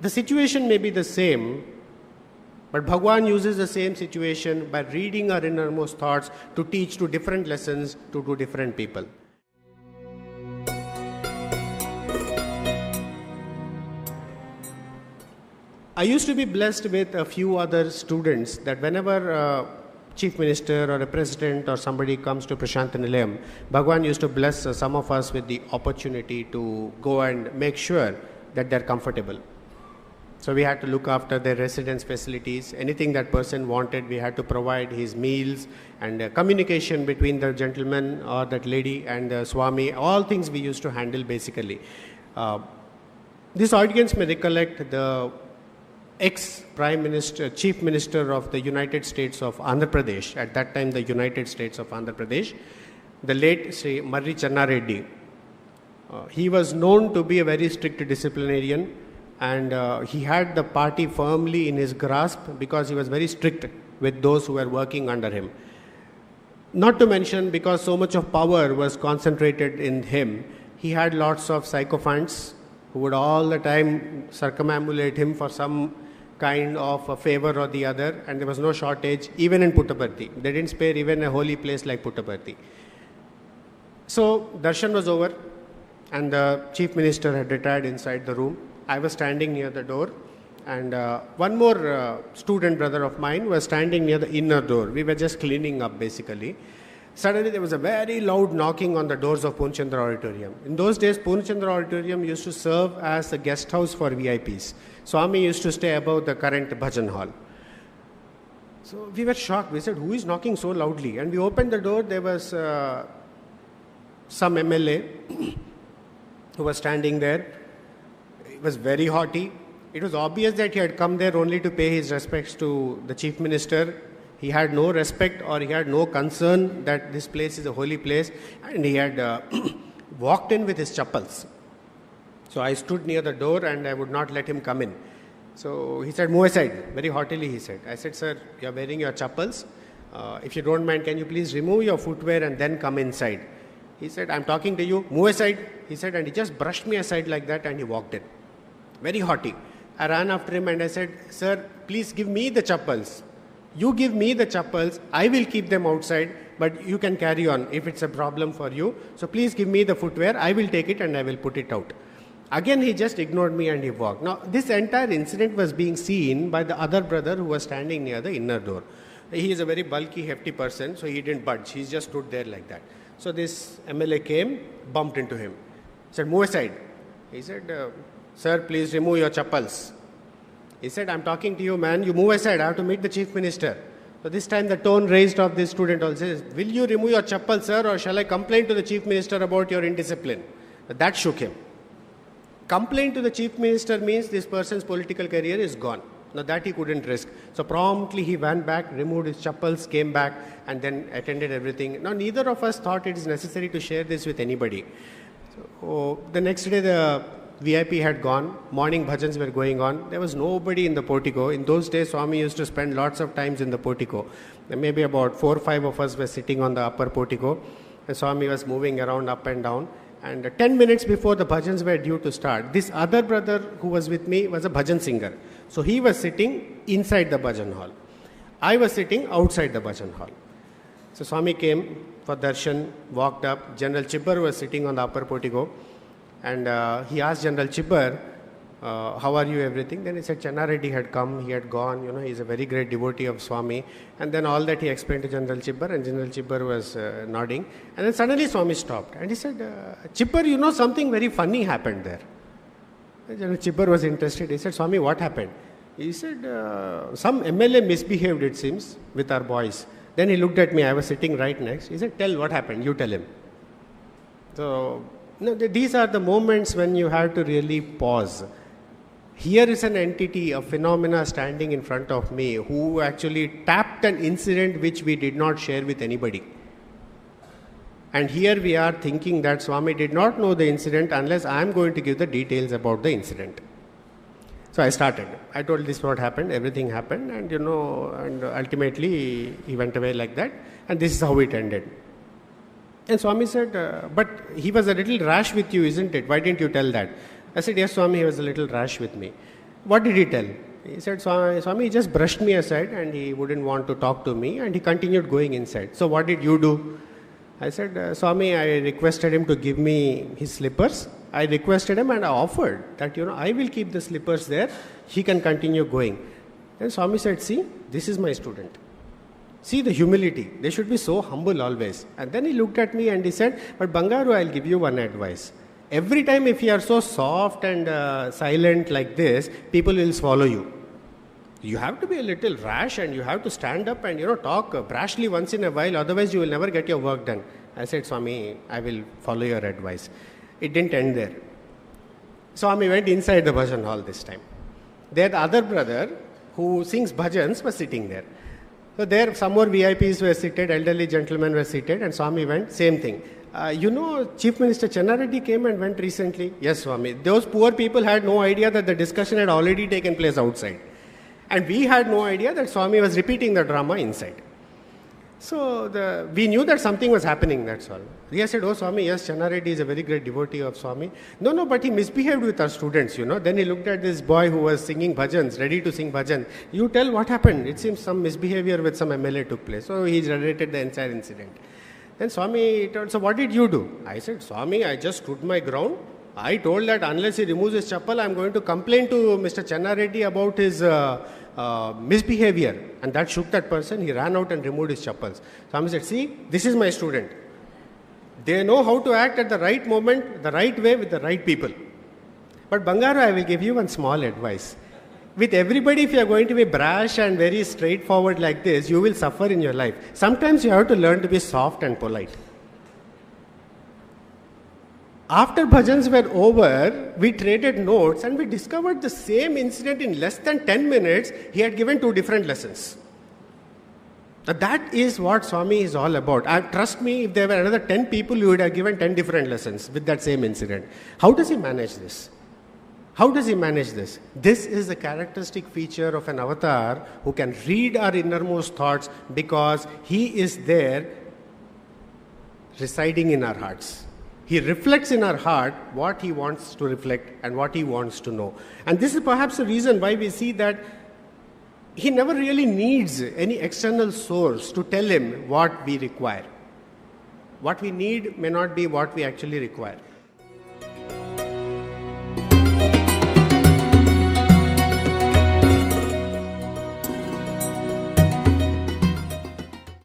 The situation may be the same, but Bhagwan uses the same situation by reading our innermost thoughts to teach two different lessons to two different people. I used to be blessed with a few other students that whenever Chief Minister or a President or somebody comes to Prashant Nilayam, Bhagwan used to bless some of us with the opportunity to go and make sure that they're comfortable. So we had to look after their residence facilities. Anything that person wanted, we had to provide his meals and communication between the gentleman or that lady and the Swami. All things we used to handle basically. This audience may recollect the ex-Prime Minister, Chief Minister of the United States of Andhra Pradesh, at that time the United States of Andhra Pradesh, the late Sri Marri Channa Reddy. He was known to be a very strict disciplinarian, and he had the party firmly in his grasp because he was very strict with those who were working under him. Not to mention, because so much of power was concentrated in him, he had lots of sycophants who would all the time circumambulate him for some kind of a favor or the other, and there was no shortage even in Puttaparthi. They didn't spare even a holy place like Puttaparthi. So darshan was over and the Chief Minister had retired inside the room. I was standing near the door, and one more student brother of mine was standing near the inner door. We were just cleaning up basically. Suddenly there was a very loud knocking on the doors of Purnachandra Auditorium. In those days, Purnachandra Auditorium used to serve as a guest house for VIPs. Swami used to stay above the current bhajan hall. So we were shocked. We said, who is knocking so loudly? And we opened the door. There was some MLA who was standing there. He was very haughty. It was obvious that he had come there only to pay his respects to the Chief Minister. He had no respect or he had no concern that this place is a holy place, and he had walked in with his chappals. So I stood near the door and I would not let him come in. So he said, move aside. Very haughtily he said. I said, sir, you are wearing your chappals. If you don't mind, can you please remove your footwear and then come inside? He said, I'm talking to you. Move aside. He said, and he just brushed me aside like that and he walked in. Very haughty. I ran after him and I said, sir, please give me the chappals. You give me the chappals, I will keep them outside, but you can carry on if it's a problem for you. So please give me the footwear, I will take it and I will put it out. Again, he just ignored me and he walked. Now, this entire incident was being seen by the other brother who was standing near the inner door. He is a very bulky, hefty person, so he didn't budge. He just stood there like that. So this MLA came, bumped into him. Said, move aside. He said, sir, please remove your chappals. He said, I'm talking to you, man. You move aside. I have to meet the Chief Minister. So this time the tone raised of this student also says, will you remove your chappal, sir, or shall I complain to the Chief Minister about your indiscipline? That shook him. Complaint to the Chief Minister means this person's political career is gone. Now that he couldn't risk. So promptly he went back, removed his chappals, came back, and then attended everything. Now neither of us thought it is necessary to share this with anybody. So the next day the VIP had gone, morning bhajans were going on. There was nobody in the portico. In those days, Swami used to spend lots of times in the portico. Maybe about 4 or 5 of us were sitting on the upper portico, and Swami was moving around up and down. And 10 minutes before the bhajans were due to start, this other brother who was with me was a bhajan singer. So he was sitting inside the bhajan hall. I was sitting outside the bhajan hall. So Swami came for darshan, walked up. General Chibbar was sitting on the upper portico. And he asked General Chibbar, how are you, everything? Then he said, Channa Reddy had come, he had gone, he's a very great devotee of Swami. And then all that he explained to General Chibbar, and General Chibbar was nodding. And then suddenly Swami stopped. And he said, Chibbar, something very funny happened there. And General Chibbar was interested. He said, Swami, what happened? He said, some MLA misbehaved, it seems, with our boys. Then he looked at me, I was sitting right next. He said, tell what happened, you tell him. So, these are the moments when you have to really pause. Here is an entity, a phenomena standing in front of me who actually tapped an incident which we did not share with anybody. And here we are thinking that Swami did not know the incident unless I am going to give the details about the incident. So I started. I told this what happened, everything happened, and and ultimately he went away like that, and this is how it ended. And Swami said, but he was a little rash with you, isn't it? Why didn't you tell that? I said, yes, Swami, he was a little rash with me. What did he tell? He said, Swami, he just brushed me aside and he wouldn't want to talk to me and he continued going inside. So what did you do? I said, Swami, I requested him to give me his slippers. I requested him and I offered that, I will keep the slippers there. He can continue going. Then Swami said, see, this is my student. See the humility. They should be so humble always. And then he looked at me and he said, but Bangaru, I'll give you one advice. Every time if you are so soft and silent like this, people will swallow you. You have to be a little rash and you have to stand up and talk brashly once in a while, otherwise you will never get your work done. I said, Swami, I will follow your advice. It didn't end there. Swami went inside the bhajan hall this time. There the other brother who sings bhajans was sitting there. So there some more VIPs were seated, elderly gentlemen were seated, and Swami went, same thing. Chief Minister Channa Reddy came and went recently. Yes, Swami. Those poor people had no idea that the discussion had already taken place outside. And we had no idea that Swami was repeating the drama inside. So we knew that something was happening, that's all. We said, oh Swami, yes, Channa Reddy is a very great devotee of Swami. No, but he misbehaved with our students, Then he looked at this boy who was singing bhajans, ready to sing bhajan. You tell what happened. It seems some misbehavior with some MLA took place. So he narrated the entire incident. Then Swami told, so what did you do? I said, Swami, I just stood my ground. I told that unless he removes his chappal, I am going to complain to Mr. Channa Reddy about his misbehavior. And that shook that person. He ran out and removed his chappals. Swami said, see, this is my student. They know how to act at the right moment, the right way with the right people. But Bangaru, I will give you one small advice. With everybody, if you are going to be brash and very straightforward like this, you will suffer in your life. Sometimes you have to learn to be soft and polite. After bhajans were over, we traded notes and we discovered the same incident in less than 10 minutes. He had given 2 different lessons. Now that is what Swami is all about. Trust me, if there were another 10 people, you would have given 10 different lessons with that same incident. How does he manage this? How does he manage this? This is a characteristic feature of an avatar who can read our innermost thoughts because he is there residing in our hearts. He reflects in our heart what he wants to reflect and what he wants to know. And this is perhaps the reason why we see that he never really needs any external source to tell him what we require. What we need may not be what we actually require.